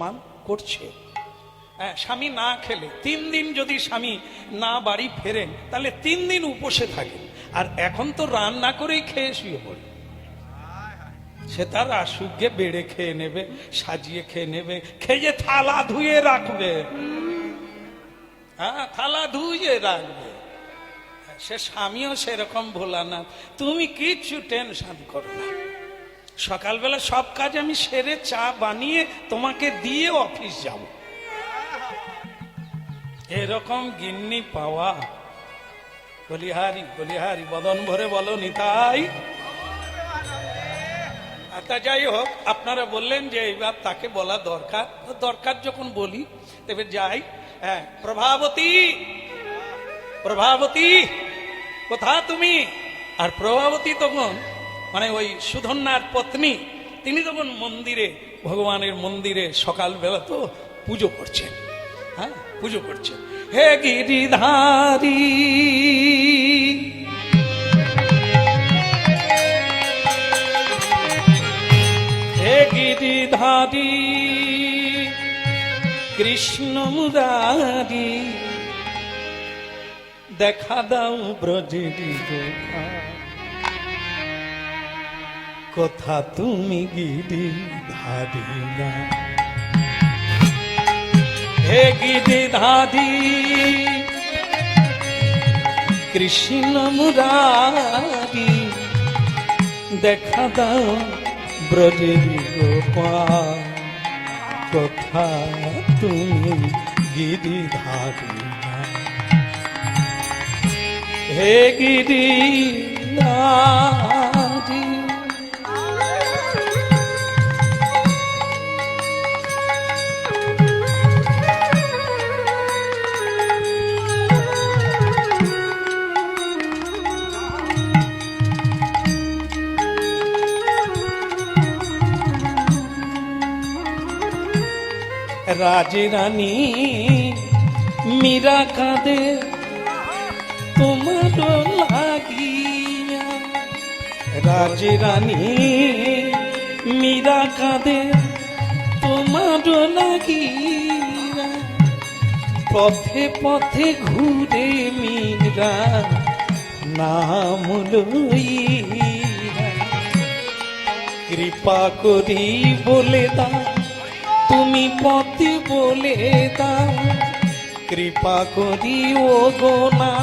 সম্মান করছে। স্বামী না খেলে 3 দিন যদি স্বামী না বাড়ি ফেরেন তাহলে 3 দিন উপসে থাকেন। আর এখন তো রান্না করেই খেয়ে শুয়ে পড়ে। সে তার আসুকে বেড়ে খেয়ে নেবে, সাজিয়ে খেয়ে নেবে, খেয়ে থালা ধুয়ে রাখবে। হ্যাঁ, থালা ধুয়ে রাখবে। সে স্বামীও সেরকম ভোলা না। তুমি কিচ্ছু টেনশন করো না, সকালবেলা সব কাজ আমি সেরে চা বানিয়ে তোমাকে দিয়ে অফিস যাব। এরকম গিন্নি পাওয়া বলিহারি বলিহারি, বদন ভরে বলো নিতাই। আচ্ছা, যাই হোক, আপনারা বললেন যে এইবার তাকে বলা দরকার। দরকার যখন বলি তবে যাই। হ্যাঁ, প্রভাবতী, প্রভাবতী কোথা তুমি? আর প্রভাবতী তখন মানে ওই সুধন্যার পত্নী, তিনি তখন মন্দিরে, ভগবানের মন্দিরে সকালবেলা তো পুজো করছেন। হ্যাঁ, পুজো করছেন। হে গিরিধারী, হে গিরিধারী, কৃষ্ণ মুরারি, দেখা দাও ব্রজের গোপাল। কোথা তুমি গিরিধারী না? হে গিরিধারী, কৃষ্ণ মুরারি, দেখা দাও ব্রজের গোপাল। কোথা তুমি গিরিধারী না? হে গিরিধারী। রাজরানী মীরা কাঁদে তোমার লাগিয়া। রাজরানী মীরা কাঁদে তোমার লাগিয়া। পথে পথে ঘুরে মীরা নাম লইয়া। কৃপা করি বলে দাও তুমি পতি বলে দাও। কৃপা করি ও গোনা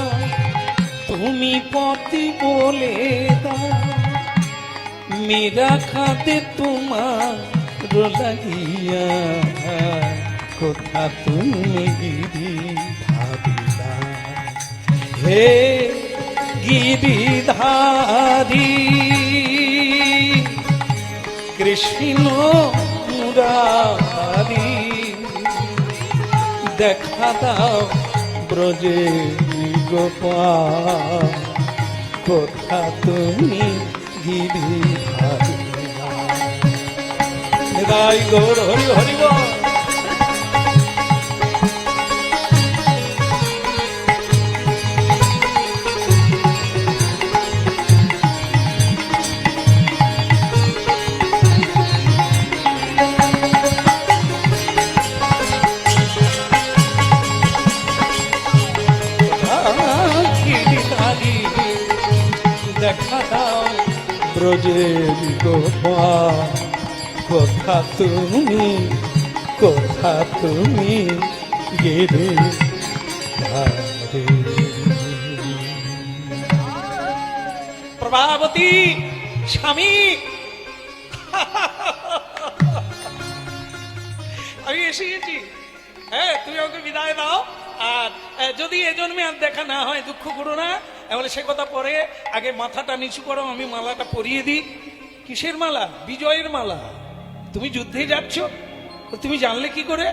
তুমি পতি বলে দাও। মীরা খাতে তোমার লাগিয়া। কোথা তুমি গিরিধারী না? হে গিরিধারী, কৃষ্ণ মুরারি, দেখা দাও ব্রজে গোপাল। কোথা তুমি গিরিধারী না? রাই গৌর হরি হরি বল। দেখা দাও ব্রজের গোপাল। কোথা তুমি, কোথা তুমি গিরিধারী। প্রভাবতী স্বামী, আমি এসে গেছি। হ্যাঁ, তুমি আমাকে বিদায় দাও। আর যদি এ জন্মে আর দেখা না হয় দুঃখ করো না। বলে সে কথা পরে, আগে মাথাটা নিচু করো, আমি মালাটা পরিয়ে দিই। কিসের মালা? বিজয়ের মালা। তুমি যুদ্ধে যাচ্ছ, তুমি জানলে কি করে?